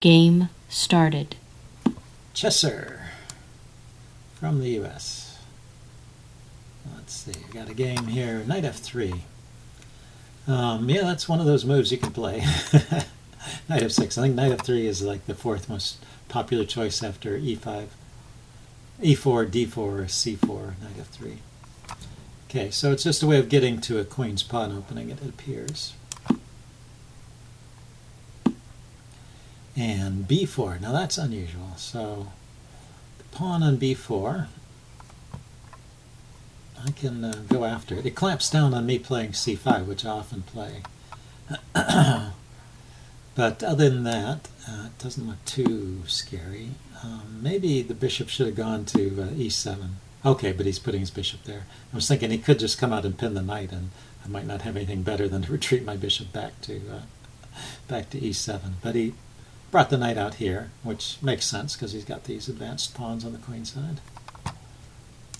Game started. Chesser from the US. Let's see, I got a game here, knight f3. Yeah, that's one of those moves you can play. Knight f6. I think knight f3 is like the fourth most popular choice after e5, e4, d4, or c4, knight f3. Okay, so it's just a way of getting to a queen's pawn opening, it appears. And b4, now that's unusual. So the pawn on b4, I can go after it. It clamps down on me playing c5, which I often play. But other than that, it doesn't look too scary. Maybe the bishop should have gone to e7. Okay, but he's putting his bishop there. I was thinking he could just come out and pin the knight, and I might not have anything better than to retreat my bishop back to e7. But he brought the knight out here, which makes sense because he's got these advanced pawns on the queen side.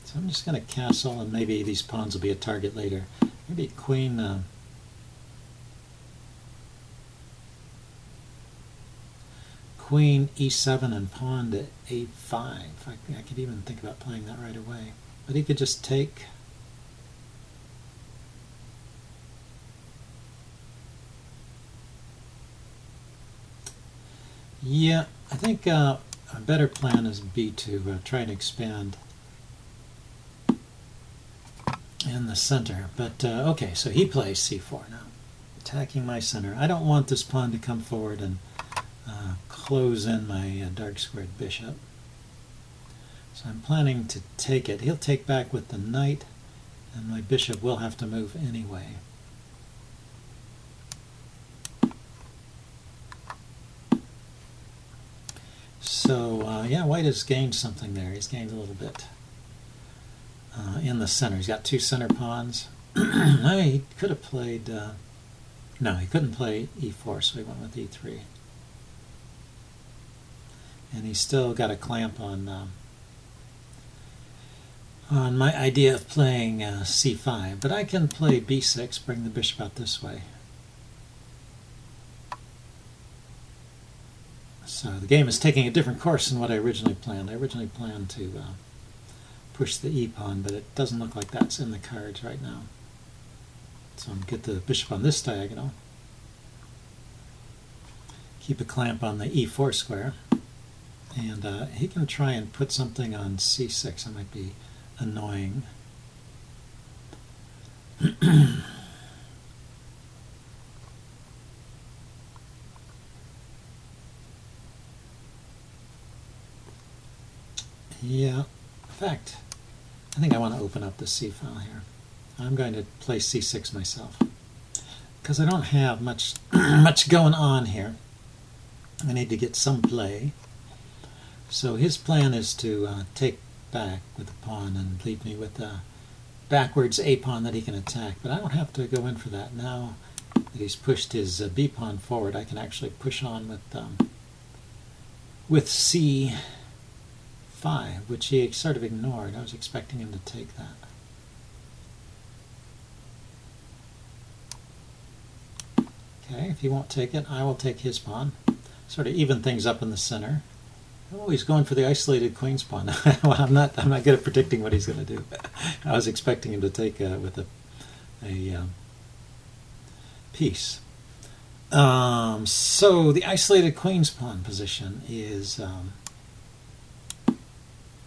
So I'm just going to castle, and maybe these pawns will be a target later. Maybe queen... Queen e7 and pawn to a5. I could even think about playing that right away. But he could just take. Yeah, I think a better plan is be to try and expand in the center. But okay, so he plays c4 now, attacking my center. I don't want this pawn to come forward and close in my dark squared bishop. So I'm planning to take it. He'll take back with the knight, and my bishop will have to move anyway. So yeah, white has gained something there. He's gained a little bit in the center. He's got two center pawns. He could have played... no, he couldn't play e4, so he went with e3. And he's still got a clamp on my idea of playing c5. But I can play b6, bring the bishop out this way. So the game is taking a different course than what I originally planned. I originally planned to push the e-pawn, but it doesn't look like that's in the cards right now. So I'm going to get the bishop on this diagonal. Keep a clamp on the e4 square. And he can try and put something on c6. That might be annoying. Yeah, in fact, I think I want to open up the c file here. I'm going to play c6 myself because I don't have much going on here. I need to get some play. So his plan is to take back with the pawn and leave me with a backwards a pawn that he can attack. But I don't have to go in for that. Now that he's pushed his b pawn forward, I can actually push on with c5, which he sort of ignored. I was expecting him to take that. Okay, if he won't take it, I will take his pawn. Sort of even things up in the center. Oh, he's going for the isolated queen's pawn. Well, I'm not good at predicting what he's going to do. I was expecting him to take with a piece. So the isolated queen's pawn position is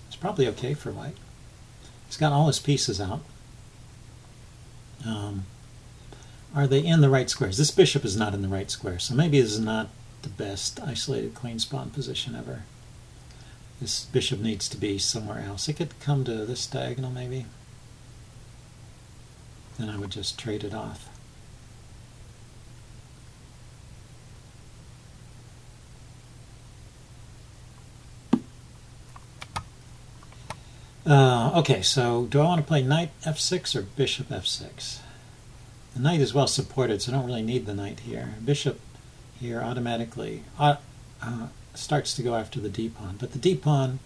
it's probably okay for white. He's got all his pieces out. Are they in the right squares? This bishop is not in the right square, so maybe this is not the best isolated queen's pawn position ever. This bishop needs to be somewhere else. It could come to this diagonal maybe. Then I would just trade it off. Okay, so do I want to play knight f6 or bishop f6? The knight is well supported, so I don't really need the knight here. Bishop here automatically starts to go after the d-pawn, but the d-pawn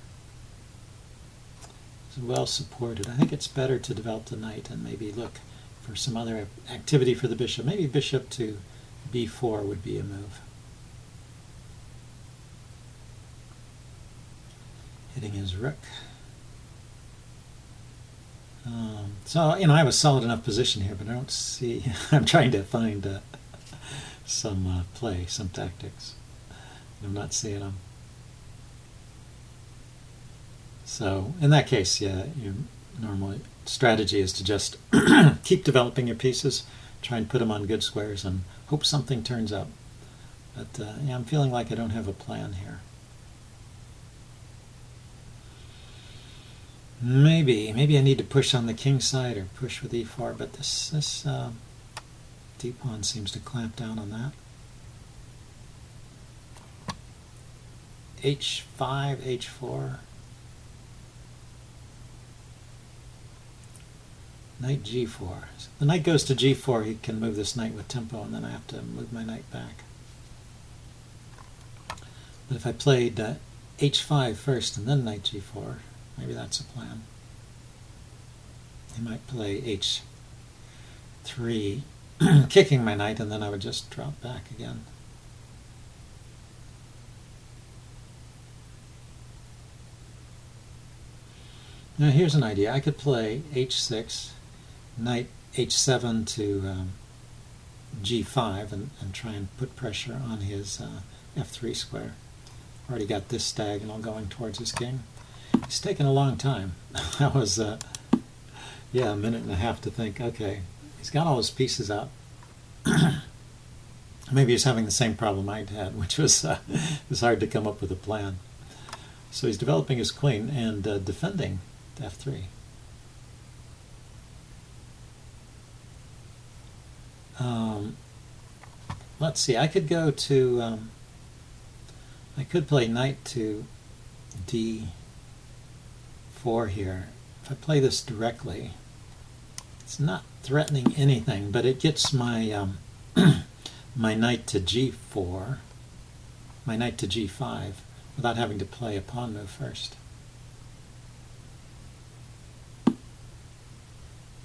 is well supported. I think it's better to develop the knight and maybe look for some other activity for the bishop. Maybe bishop to b4 would be a move. hitting his rook. So, I have a solid enough position here, but I don't see... I'm trying to find some play, some tactics. I'm not seeing them. So, in that case, yeah, your normal strategy is to just keep developing your pieces, try and put them on good squares, and hope something turns up. But, yeah, I'm feeling like I don't have a plan here. Maybe I need to push on the king side or push with e4, but this d-pawn seems to clamp down on that. h5, h4. Knight g4. So the knight goes to g4, he can move this knight with tempo, and then I have to move my knight back. But if I played h5 first and then knight g4, maybe that's a plan. He might play h3, kicking my knight, and then I would just drop back again. Now here's an idea. I could play h6, knight h7 to g5 and try and put pressure on his f3 square. Already got this diagonal going towards his king. It's taken a long time. That was, yeah, a minute and a half to think, okay, he's got all his pieces out. Maybe he's having the same problem I'd had, which was it was hard to come up with a plan. So he's developing his queen and defending f3. Let's see, I could go to, I could play knight to d4 here. If I play this directly, it's not threatening anything, but it gets my my knight to g4, my knight to g5, without having to play a pawn move first.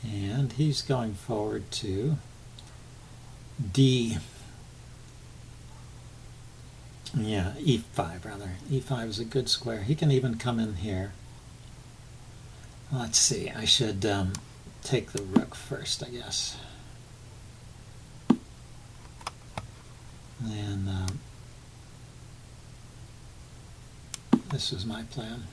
And he's going forward to e5 rather. e5 is a good square. He can even come in here. Let's see, I should take the rook first, I guess. And this was my plan.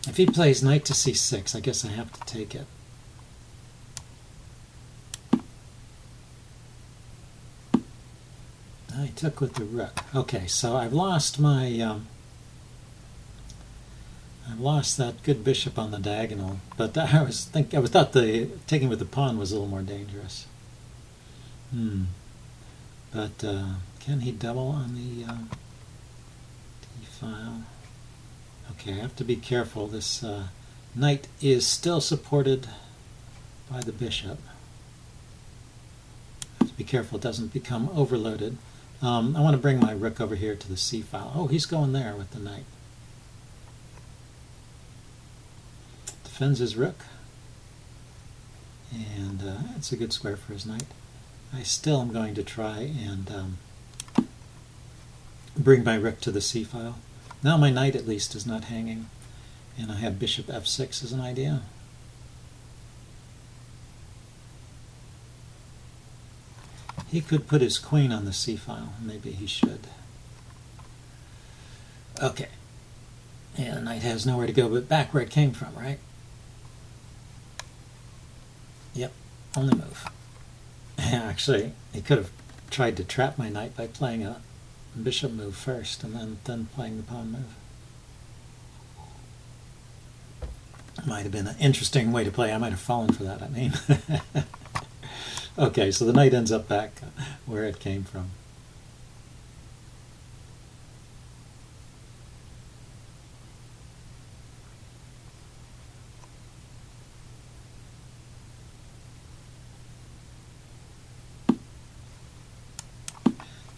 If he plays knight to c6, I guess I have to take it. I took with the rook. Okay, so I've lost my I've lost that good bishop on the diagonal, but I thought the taking with the pawn was a little more dangerous. But can he double on the d-file? Okay, I have to be careful. This knight is still supported by the bishop. I have to be careful it doesn't become overloaded. I want to bring my rook over here to the c-file. Oh, he's going there with the knight. Defends his rook. And it's a good square for his knight. I still am going to try and bring my rook to the c-file. Now my knight at least is not hanging. And I have bishop f6 as an idea. He could put his queen on the c-file. Maybe he should. Okay. And the knight has nowhere to go but back where it came from, right? Yep, only move. Actually, he could have tried to trap my knight by playing a bishop move first and then playing the pawn move. Might have been an interesting way to play. I might have fallen for that, I mean. Okay, so the knight ends up back where it came from.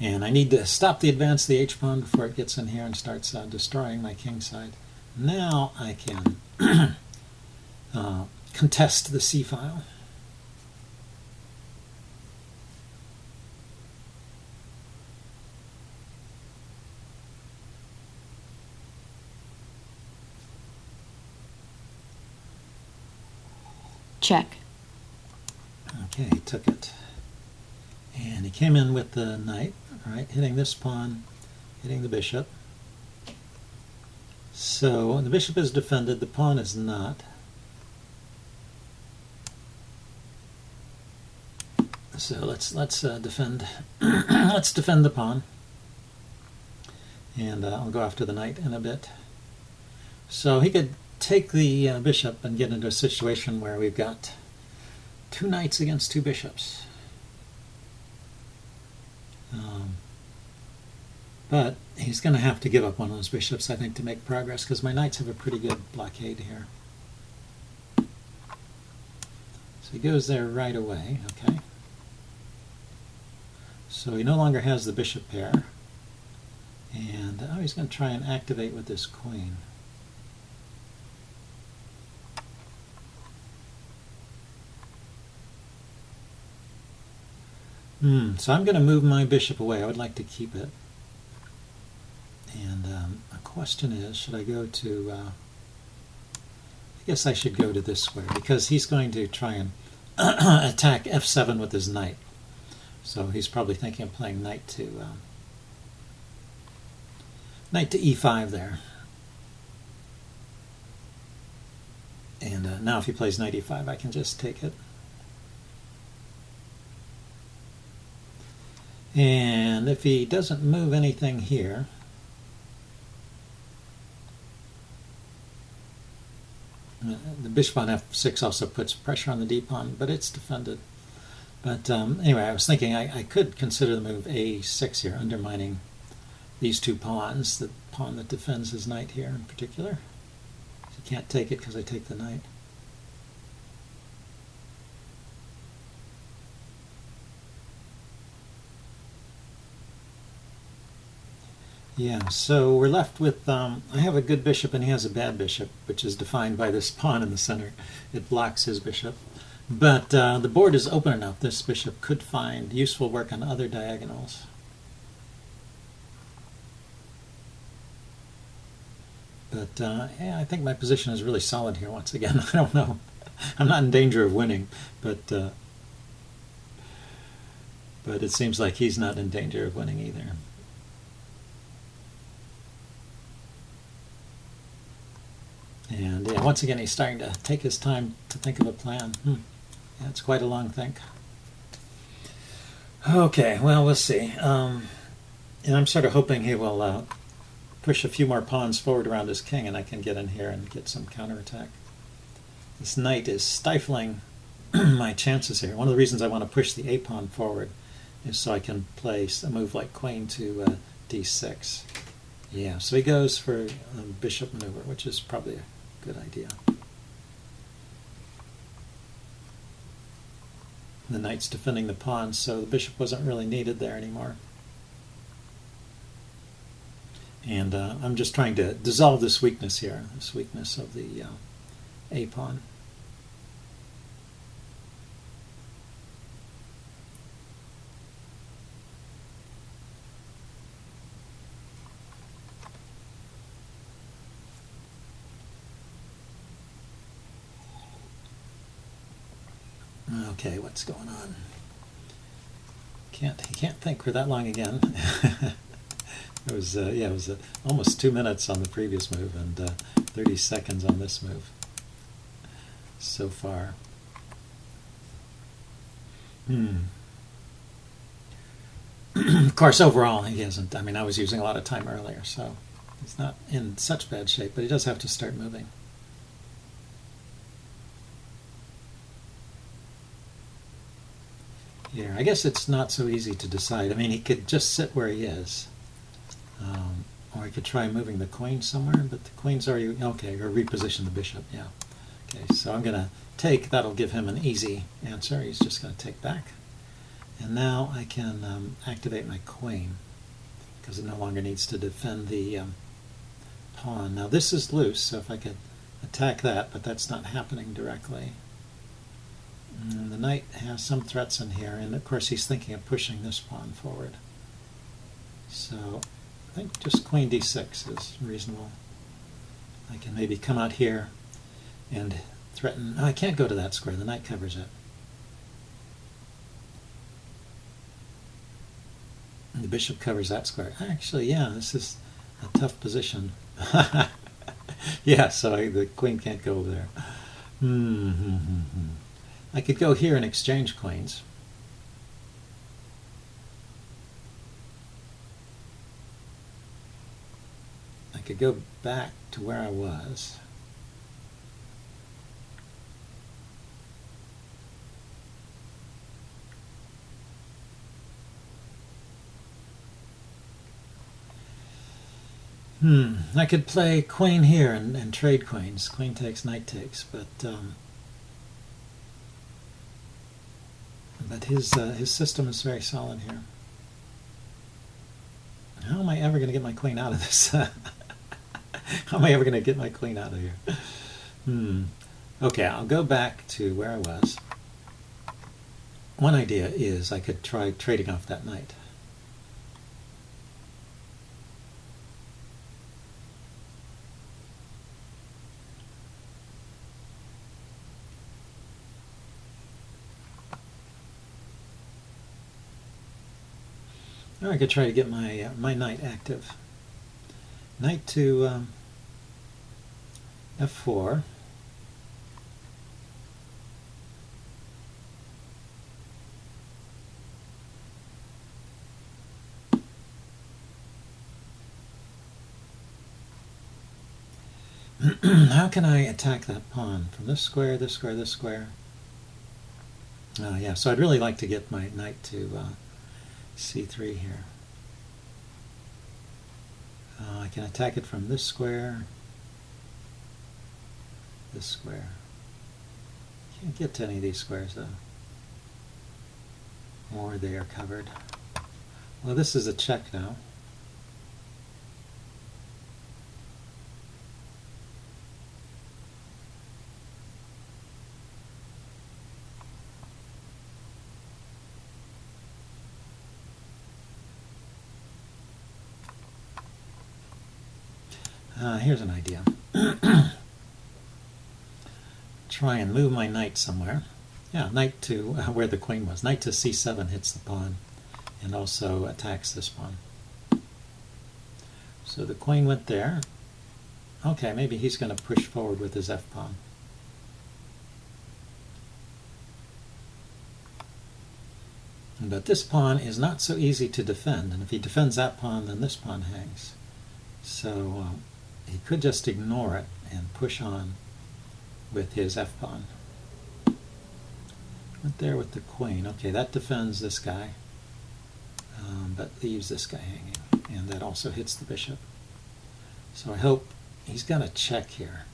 And I need to stop the advance of the h-pawn before it gets in here and starts destroying my king side. Now I can contest the c-file. Check. Okay, he took it. And he came in with the knight, right, hitting this pawn, hitting the bishop. So the bishop is defended, the pawn is not. So let's defend let's defend the pawn. And I'll go after the knight in a bit. So he could take the bishop and get into a situation where we've got two knights against two bishops. But he's going to have to give up one of those bishops, I think, to make progress, because my knights have a pretty good blockade here. So he goes there right away, okay. So he no longer has the bishop pair. And he's going to try and activate with this queen. So I'm going to move my bishop away. I would like to keep it. And the question is, should I go to... I guess I should go to this square, because he's going to try and attack f7 with his knight. So he's probably thinking of playing knight to e5 there. And now if he plays knight e5, I can just take it. And if he doesn't move anything here, the bishop on f6 also puts pressure on the d-pawn, but it's defended. But anyway, I was thinking I could consider the move a6 here, undermining these two pawns, the pawn that defends his knight here in particular. He can't take it because I take the knight. Yeah, so we're left with, I have a good bishop and he has a bad bishop, which is defined by this pawn in the center. It blocks his bishop. But the board is open enough. This bishop could find useful work on other diagonals. But yeah, I think my position is really solid here once again. I don't know. I'm not in danger of winning, but it seems like he's not in danger of winning either. And yeah, once again, he's starting to take his time to think of a plan. Yeah, it's quite a long think. Okay, well, we'll see. And I'm sort of hoping he will push a few more pawns forward around his king, and I can get in here and get some counterattack. This knight is stifling my chances here. One of the reasons I want to push the a-pawn forward is so I can play a move like queen to d6. Yeah, so he goes for a bishop maneuver, which is probably a good idea. The knight's defending the pawn, so the bishop wasn't really needed there anymore. And I'm just trying to dissolve this weakness here, this weakness of the a-pawn. Okay, what's going on? He can't think for that long again. It was almost 2 minutes on the previous move and 30 seconds on this move so far. Of course, overall, he hasn't. I mean, I was using a lot of time earlier, so he's not in such bad shape, but he does have to start moving. Here, I guess it's not so easy to decide. I mean, he could just sit where he is. Or he could try moving the queen somewhere, but the queen's already... Okay, or reposition the bishop, yeah. Okay, so I'm going to take. That'll give him an easy answer. He's just going to take back. And now I can activate my queen, because it no longer needs to defend the pawn. Now this is loose, so if I could attack that, but that's not happening directly. And the knight has some threats in here, and of course he's thinking of pushing this pawn forward. So I think just queen d6 is reasonable. I can maybe come out here and threaten... Oh, I can't go to that square. The knight covers it. And the bishop covers that square. Actually, yeah, this is a tough position. Yeah, so the queen can't go over there. I could go here and exchange queens. I could go back to where I was. I could play queen here and trade queens. Queen takes, knight takes, but his system is very solid here. How am I ever going to get my queen out of this? How am I ever going to get my queen out of here? Okay, I'll go back to where I was. One idea is I could try trading off that knight. Or I could try to get my my knight active. Knight to f4. How can I attack that pawn? From this square, this square, this square? Oh yeah, so I'd really like to get my knight to c3 here. I can attack it from this square, this square. Can't get to any of these squares though. Or they are covered. Well, this is a check now. Here's an idea. Try and move my knight somewhere. Yeah, knight to where the queen was. Knight to c7 hits the pawn and also attacks this pawn. So the queen went there. Okay, maybe he's going to push forward with his f-pawn. But this pawn is not so easy to defend, and if he defends that pawn, then this pawn hangs. So he could just ignore it and push on with his f-pawn. Went there with the queen. Okay, that defends this guy, but leaves this guy hanging, and that also hits the bishop. So I hope he's going to check here.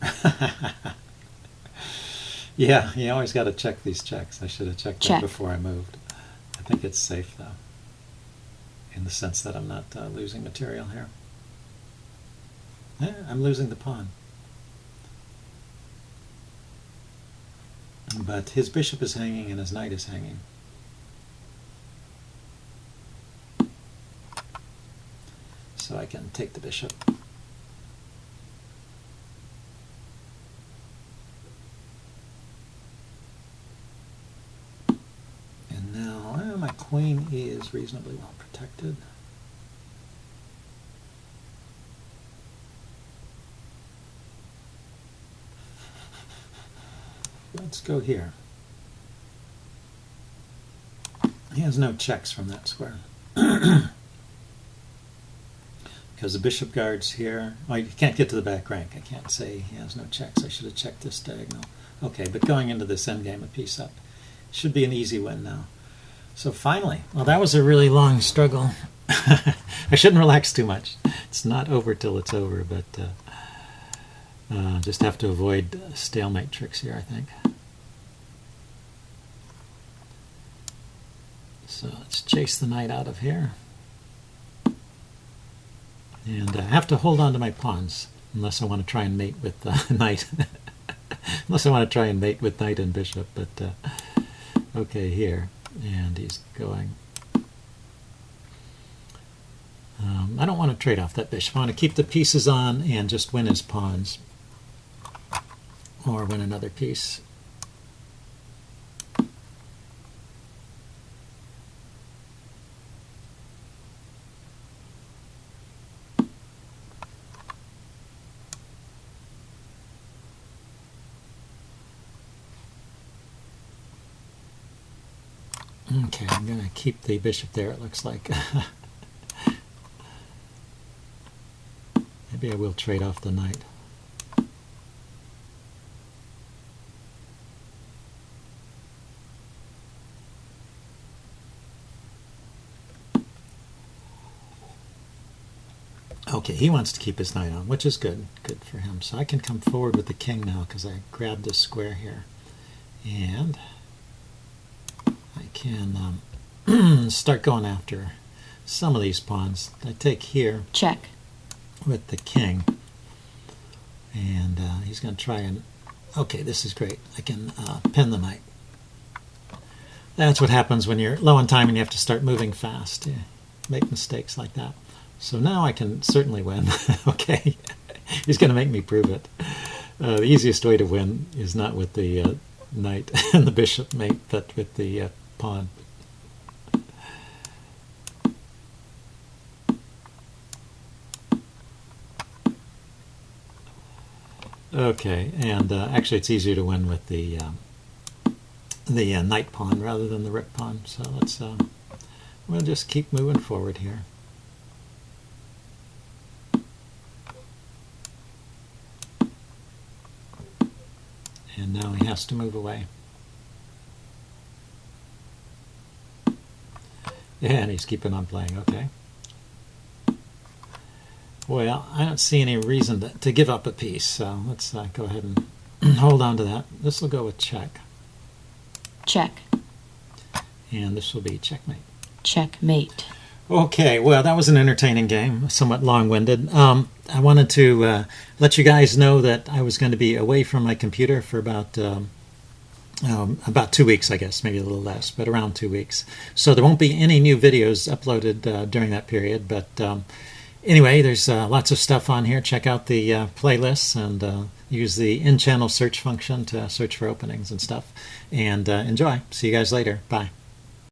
Yeah, you always got to check these checks. I should have checked that before I moved. I think it's safe, though, in the sense that I'm not losing material here. I'm losing the pawn. But his bishop is hanging and his knight is hanging. So I can take the bishop. And now my queen is reasonably well protected. Let's go here. He has no checks from that square. Because the bishop guards here. Oh, you can't get to the back rank. I can't say he has no checks. I should have checked this diagonal. Okay, but going into this endgame a piece up. Should be an easy win now. So finally, well, that was a really long struggle. I shouldn't relax too much. It's not over till it's over, but just have to avoid stalemate tricks here, I think. So let's chase the knight out of here. And I have to hold on to my pawns, unless I want to try and mate with knight. Unless I want to try and mate with knight and bishop, but okay, here. And he's going. I don't want to trade off that bishop. I want to keep the pieces on and just win his pawns. or win another piece. Okay, I'm going to keep the bishop there, it looks like. Maybe I will trade off the knight. Okay, he wants to keep his knight on, which is good. Good for him. So I can come forward with the king now because I grabbed this square here. And I can start going after some of these pawns. I take here. Check. With the king. And he's going to try and... Okay, this is great. I can pin the knight. That's what happens when you're low on time and you have to start moving fast. You make mistakes like that. So now I can certainly win. Okay, he's going to make me prove it. The easiest way to win is not with the knight and the bishop mate, but with the pawn. Okay, and actually it's easier to win with the knight pawn rather than the rook pawn. So let's we'll just keep moving forward here. And now he has to move away. Yeah, and he's keeping on playing. Okay. Well, I don't see any reason to give up a piece, so let's go ahead and hold on to that. This will go with check. Check. And this will be checkmate. Checkmate. Okay, well, that was an entertaining game, somewhat long-winded. I wanted to let you guys know that I was going to be away from my computer for about 2 weeks, I guess, maybe a little less, but around 2 weeks. So there won't be any new videos uploaded during that period, but anyway, there's lots of stuff on here. Check out the playlists and use the in-channel search function to search for openings and stuff. And enjoy. See you guys later. Bye.